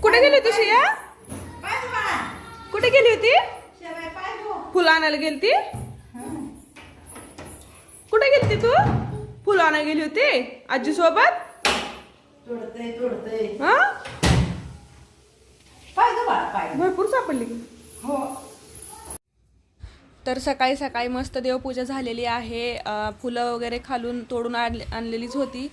कुठे गेली होती शिया? कुठे गेली होती? फुलं आणायला गेली ती? कुठे गेली तू? फुलं आणायला गेली होती आजी सोबत? हा भरपूर सापडली की. हो. तर सकाळी सकाळी मस्त देवपूजा झालेली आहे. फुलं वगैरे खालून तोडून आणलेलीच होती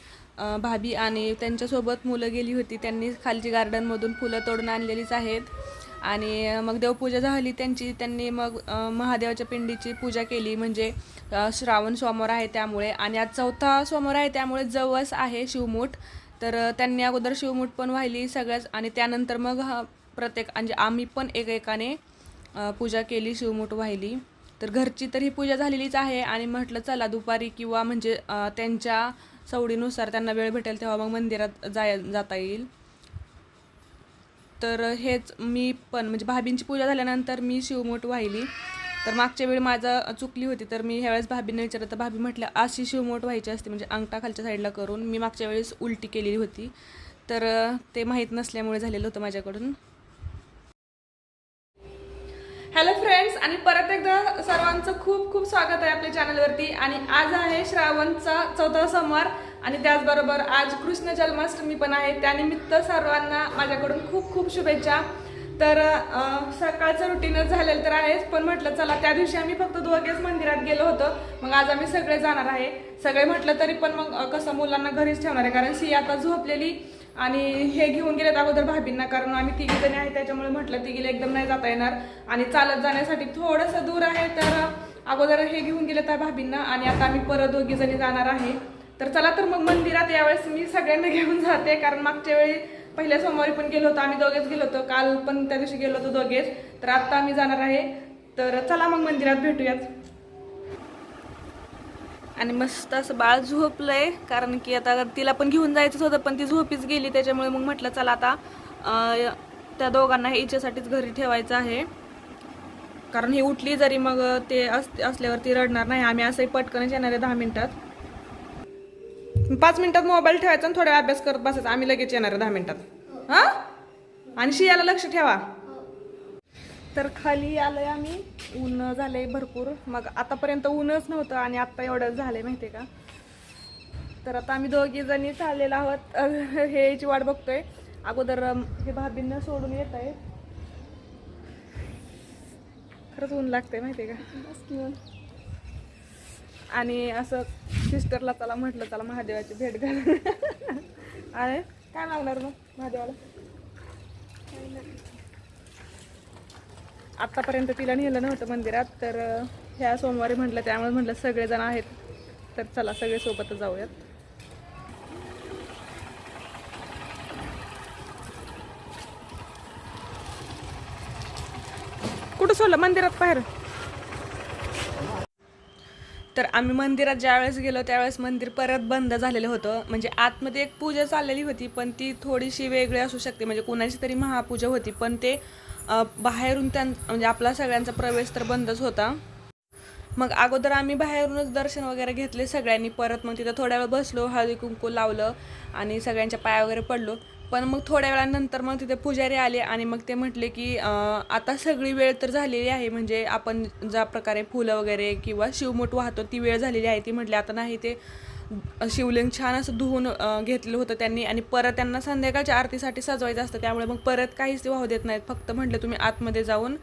भाभी, आणि त्यांच्यासोबत मुलं गेली होती. त्यांनी खालची गार्डनमधून फुलं तोडून आणलेलीच आहेत. आणि मग देवपूजा झाली त्यांची. त्यांनी मग महादेवाच्या पिंडीची पूजा केली, म्हणजे श्रावण सोमवार आहे त्यामुळे. आणि आज 4था सोमवार आहे त्यामुळे जवस आहे शिवमूठ. तर त्यांनी अगोदर शिवमूठ पण वाहिली सगळ्याच, आणि त्यानंतर मग प्रत्येक म्हणजे आम्ही पण एकेकाने पूजा केली, शिवमूठ वाहिली. तर घरची तर ही पूजा झालेलीच आहे. आणि म्हटलं चला दुपारी किंवा म्हणजे त्यांच्या सवडीनुसार त्यांना वेळ भेटेल तेव्हा मग मंदिरात जाता येईल. तर हेच मी पण म्हणजे भाभींची पूजा झाल्यानंतर मी शिवमूठ वाहिली. तर मागच्या वेळी माझं चुकली होती, तर मी ह्यावेळेस भाभींना विचारलं तर भाभी म्हटल्या अशी शिवमूठ व्हायची असते, म्हणजे अंगठा खालच्या साईडला करून. मी मागच्या वेळेस उलटी केलेली होती, तर ते माहीत नसल्यामुळे झालेलं होतं माझ्याकडून. हॅलो फ्रेंड्स, आणि परत एकदा सर्वांचं खूप खूप स्वागत आहे आपल्या चॅनलवरती. आणि आज आहे श्रावणचा 4था सोमवार, आणि त्याचबरोबर आज कृष्ण जन्माष्टमी पण आहे. त्यानिमित्त सर्वांना माझ्याकडून खूप खूप शुभेच्छा. तर सकाळचं रुटीनच झालेलं तर आहेच, पण म्हटलं चला त्या दिवशी आम्ही फक्त दोघेच मंदिरात गेलो होतो, मग आज आम्ही सगळे जाणार आहे. सगळे म्हटलं तरी पण मग कसं मुलांना घरीच ठेवणार आहे, कारण सी आता झोपलेली. आणि हे घेऊन गेलेत अगोदर भाभींना, कारण आम्ही तिघी जणी आहे त्याच्यामुळे म्हटलं तिघीला एकदम नाही जाता येणार, आणि चालत जाण्यासाठी थोडंसं दूर आहे. तर अगोदर हे घेऊन गेलेत आहे भाभींना, आणि आता आम्ही परत दोघी जणी जाणार आहे. तर चला तर मग मंदिरात यावेळेस मी सगळ्यांना घेऊन जाते, कारण मागच्या वेळी पहिल्या सोमवारी पण गेलो होतो आम्ही दोघेच गेलो होतो, काल पण त्या दिवशी गेलो होतो दोघेच. तर आता आम्ही जाणार आहे. तर चला मग मंदिरात भेटूयात. आणि मस्त असं बाळ झोपलंय, कारण की आता तिला पण घेऊन जायचंच होतं पण ती झोपीच गेली. त्याच्यामुळे मग म्हटलं चला आता त्या दोघांना हे हिच्यासाठीच घरी ठेवायचं आहे, कारण ही उठली जरी मग ते असल्यावरती रडणार नाही. आम्ही असंही पटकनच येणार आहे 10 मिनिटात. 5 मिनिटात मोबाईल ठेवायचा आणि थोडा अभ्यास करत बसायचा. आम्ही लगेच येणार आहे 10 मिनिटात. हा, आणि शियाला लक्ष ठेवा. तर खाली आलोय आम्ही. ऊन झालंय भरपूर, मग आतापर्यंत ऊनच नव्हतं आणि आता एवढं झालंय माहितीये का. तर आता आम्ही दोघी जणी चाललेलो आहोत, हे याची वाट बघतोय. अगोदर हे भाभींना सोडून येत आहे. खरंच ऊन लागतंय माहितीये का. आणि असं सिस्टरला चला म्हटलं चला महादेवाची भेट घाल. आणि काय मागणार मग महादेवाला? आत्तापर्यंत तिला नेलं नव्हतं मंदिरात, तर ह्या सोमवारी म्हटलं, त्यामुळे म्हटलं सगळेजण आहेत तर चला सगळे सोबतच जाऊयात. कुठं सोडलं? मंदिरात बाहेर. तर आम्ही मंदिरात ज्यावेळेस गेलो त्यावेळेस मंदिर परत बंद झालेलं होतं. म्हणजे आतमध्ये एक पूजा चाललेली होती, पण ती थोडीशी वेगळी असू शकते, म्हणजे कोणाची तरी महापूजा होती. पण ते बाहेरून म्हणजे आपला सगळ्यांचा प्रवेश तर बंदच होता. मग अगोदर आम्ही बाहेरूनच दर्शन वगैरे घेतले सगळ्यांनी. परत मग तिथं थोड्या वेळ बसलो, हळदी कुंकू लावलं आणि सगळ्यांच्या पाया वगैरे पडलो. पण मग थोड्या वेळानंतर मग तिथे पुजारी आले आणि मग ते म्हटले की आता सगळी वेळ तर झालेली आहे, म्हणजे आपण ज्या प्रकारे फुलं वगैरे किंवा शिवमूठ वाहतो ती वेळ झालेली आहे. ती म्हटली आता नाही, ते शिवलिंग छान असं धुवून घेतलं होतं त्यांनी, आणि परत त्यांना संध्याकाळच्या आरतीसाठी सजवायचं असतं, त्यामुळे मग परत काहीच वाहू देत नाहीत. फक्त म्हटलं तुम्ही आतमध्ये जाऊन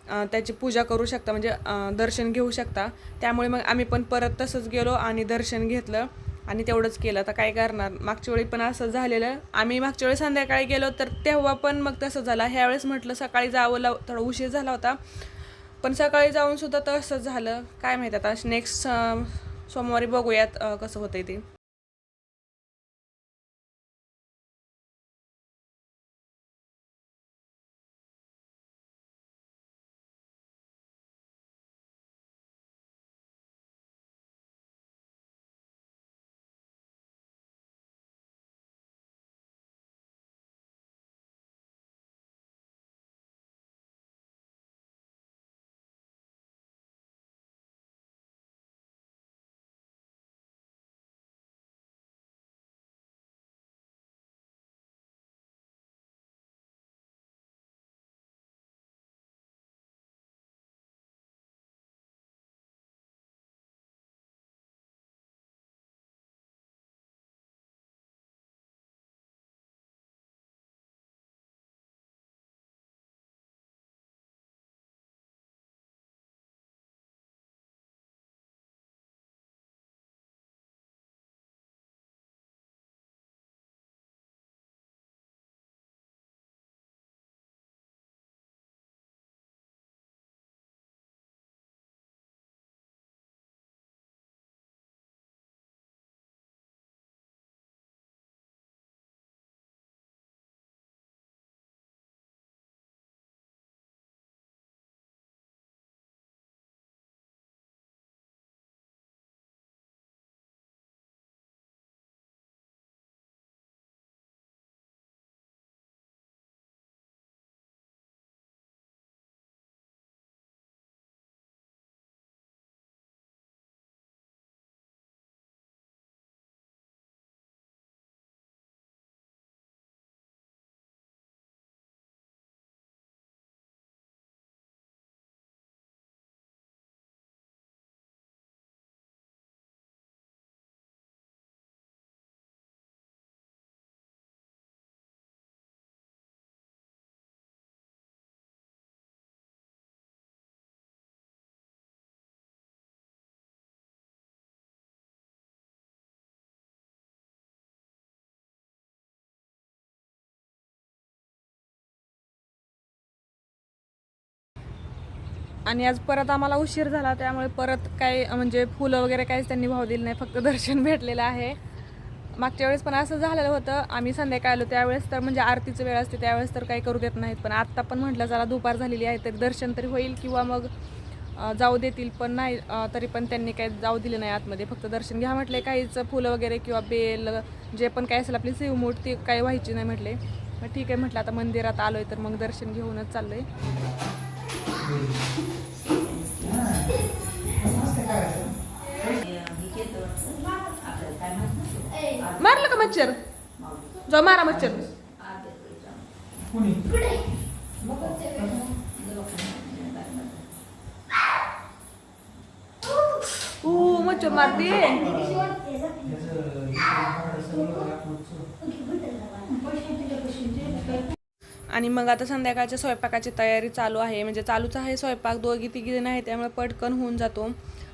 त्याची पूजा करू शकता, म्हणजे दर्शन घेऊ शकता. त्यामुळे मग आम्ही पण परत तसंच गेलो आणि दर्शन घेतलं आणि तेवढंच केलं. आता काय करणार, मागच्या वेळी पण असं झालेलं. आम्ही मागच्या वेळी संध्याकाळी गेलो तर तेव्हा पण मग तसं झालं. ह्यावेळेस म्हटलं सकाळी जावं, थोडा उशीर झाला होता, पण सकाळी जाऊन सुद्धा तसंच झालं. काय माहिती आता नेक्स्ट सोमवारी बघूयात कसं होतंय ते. आणि आज परत आम्हाला उशीर झाला, त्यामुळे परत काही म्हणजे फुलं वगैरे काहीच त्यांनी भाव दिले नाही, फक्त दर्शन भेटलेलं आहे. मागच्या वेळेस पण असं झालेलं होतं, आम्ही संध्याकाळी आलो त्यावेळेस तर म्हणजे आरतीची वेळ असते त्यावेळेस तर काही करू देत नाहीत, पण आत्ता पण म्हटलं जरा दुपार झालेली आहे तरी दर्शन तरी होईल किंवा मग जाऊ देतील, पण नाही तरी पण त्यांनी काही जाऊ दिले नाही आतमध्ये, फक्त दर्शन घ्या म्हटले. काहीच फुलं वगैरे किंवा बेल जे पण काही असेल आपली शिवमूठ ती काही व्हायची नाही म्हटले. मग ठीक आहे म्हटलं, आता मंदिरात आलोय तर मग दर्शन घेऊनच चाललोय. मारलं का मच्छर? जाऊ मारा मच्छर. मच्छर मारते. आणि मग आता संध्याकाळच्या स्वयंपाकाची तयारी चालू आहे, म्हणजे चालूच आहे स्वयंपाक. दोघी तिघी जण आहे त्यामुळे पटकन होऊन जातो.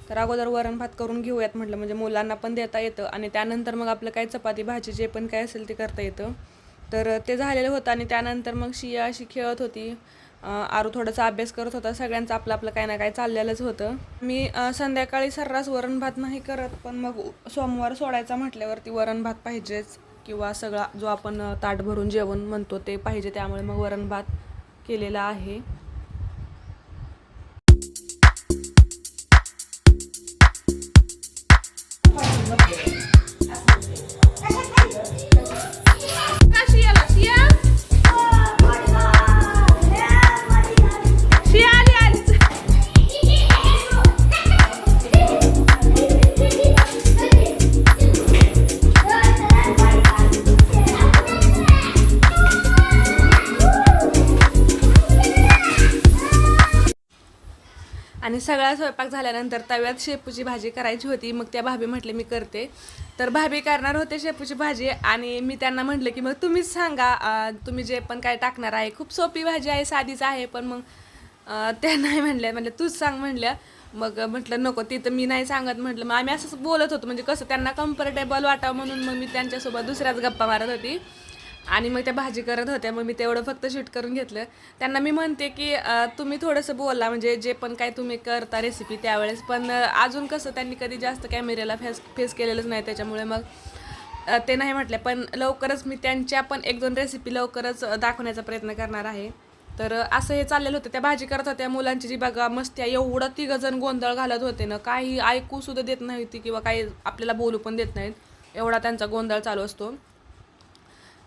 तर अगोदर वरण भात करून घेऊयात म्हटलं, म्हणजे मुलांना पण देता येतं आणि त्यानंतर मग आपलं काही चपाती भाजी जे पण काय असेल ते करता येतं. तर ते झालेलं होतं आणि त्यानंतर मग शिया अशी खेळत होती, आरू थोडासा अभ्यास करत होता. सगळ्यांचं आपलं आपलं काही ना काही चाललेलंच होतं. मी संध्याकाळी सर्रास वरण भात नाही करत, पण मग सोमवार सोडायचा म्हटल्यावरती वरण भात पाहिजेच किंवा सगळा जो आपण ताट भरून जेवण म्हणतो ते पाहिजे, त्यामुळे मग वरण भात केलेला आहे. आणि सगळा स्वयंपाक झाल्यानंतर तव्यात शेपूची भाजी करायची होती. मग त्या भाभी म्हटले मी करते, तर भाभी करणार होते शेपूची भाजी आणि मी त्यांना म्हटलं की मग तुम्हीच सांगा तुम्ही जे पण काय टाकणार आहे. खूप सोपी भाजी आहे, साधीच आहे, पण मग त्या नाही म्हणल्या तूच सांग म्हणल्या. मग म्हटलं नको, ती तर मी नाही सांगत म्हटलं. मग आम्ही असंच बोलत होतो, म्हणजे कसं त्यांना कम्फर्टेबल वाटावं म्हणून मग मी त्यांच्यासोबत दुसऱ्याच गप्पा मारत होती आणि मग त्या भाजी करत होत्या. मग मी तेवढं फक्त शूट करून घेतलं. त्यांना मी म्हणते की तुम्ही थोडंसं बोला, म्हणजे जे पण काय तुम्ही करता रेसिपी त्यावेळेस, पण अजून कसं त्यांनी कधी जास्त कॅमेऱ्याला फेस केलेलंच नाही, त्याच्यामुळे मग ते नाही म्हटले. पण लवकरच मी त्यांच्या पण 1-2 रेसिपी लवकरच दाखवण्याचा प्रयत्न करणार आहे. तर असं हे चाललेलं होतं. त्या भाजी करत होत्या, मुलांची जी बघा मस्ती, एवढं 3 जण गोंधळ घालत होते ना, काही ऐकू सुद्धा देत नव्हती किंवा काही आपल्याला बोलू पण देत नाहीत, एवढा त्यांचा गोंधळ चालू असतो.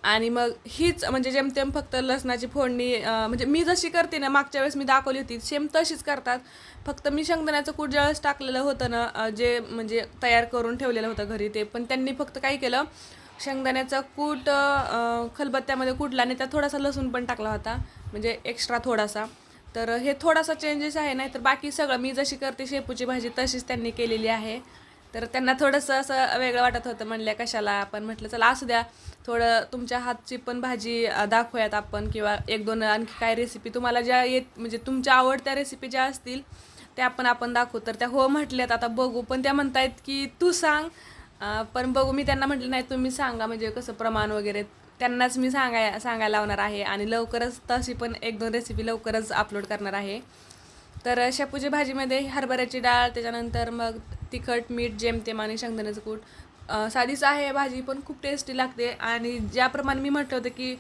आणि मग हीच म्हणजे जेमतेम फक्त लसणाची फोडणी, म्हणजे मी जशी करते ना मागच्या वेळेस मी दाखवली होती सेम तशीच करतात. फक्त मी शेंगदाण्याचं कूट ज्यावेळेस टाकलेलं होतं ना, जे म्हणजे तयार करून ठेवलेलं होतं घरी, ते पण त्यांनी फक्त काय केलं, शेंगदाण्याचा कूट खलबत्त्यामध्ये कुटला आणि त्यात थोडासा लसूण पण टाकला होता, म्हणजे एक्स्ट्रा थोडासा. तर हे थोडासा चेंजेस आहे, नाही तर बाकी सगळं मी जशी करते शेपूची भाजी तशीच त्यांनी केलेली आहे. तर त्यांना थोडंसं असं वेगळं वाटत होतं, म्हणल्या कशाला, आपण म्हटलं चला असू द्या, थोडं तुमच्या हातची पण भाजी दाखवूयात आपण, किंवा 1-2 आणखी काय रेसिपी तुम्हाला ज्या म्हणजे तुमच्या आवडत्या रेसिपी ज्या असतील त्या पण आपण दाखवू. तर त्या हो म्हटल्यात, आता बघू. पण त्या म्हणतायत की तू सांग, पण बघू. मी त्यांना म्हटलं नाही तुम्ही सांगा, म्हणजे कसं प्रमाण वगैरे त्यांनाच मी सांगायला लावणार आहे आणि लवकरच तशी पण 1-2 रेसिपी लवकरच अपलोड करणार आहे. तर शेपूची भाजीमध्ये हरभऱ्याची डाळ, त्याच्यानंतर मग तिखट मीठ जेमतेम आणि शेंगदाण्याचं कूट. साधीच आहे भाजी, पण खूप टेस्टी लागते. आणि ज्याप्रमाणे मी म्हटलं होतं की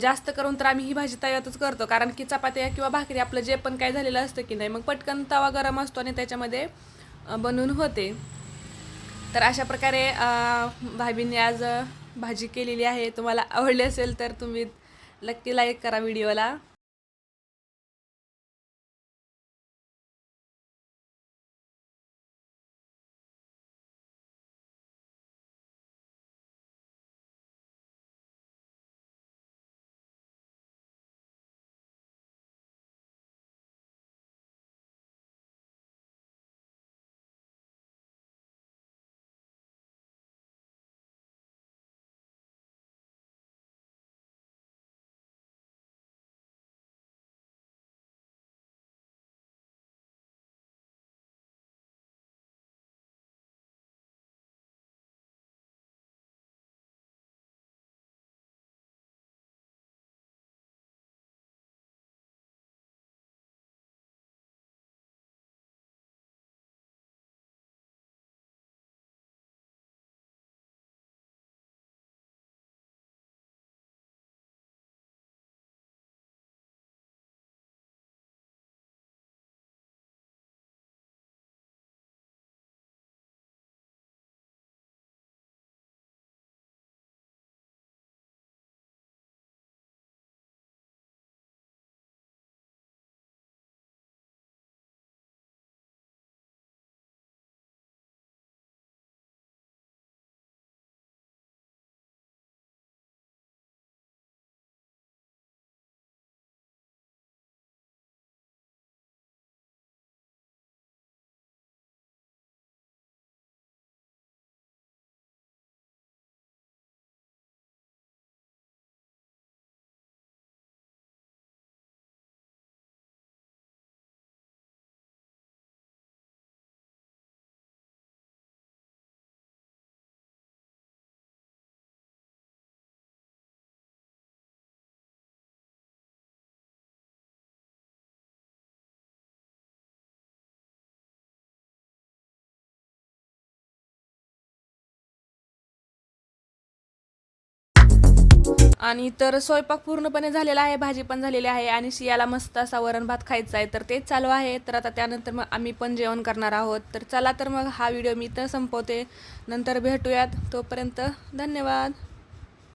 जास्त करून तर आम्ही ही भाजी तव्यातच करतो, कारण की चपात्या किंवा भाकरी आपलं जे पण काय झालेलं असतं की नाही, मग पटकन तवा गरम असतो आणि त्याच्यामध्ये बनवून होते. तर अशा प्रकारे भाभींनी आज भाजी केलेली आहे. तुम्हाला आवडली असेल तर तुम्ही नक्की लाईक करा व्हिडिओला. आणि तर स्वयंपाक पूर्णपणे झालेला आहे, भाजी पण झालेली आहे आणि शियाला मस्त असा वरण भात खायचा आहे, तर तेच चालू आहे. तर आता त्यानंतर मग आम्ही पण जेवण करणार आहोत. तर चला तर मग हा व्हिडिओ मी इथं संपवते, नंतर भेटूयात. तोपर्यंत धन्यवाद.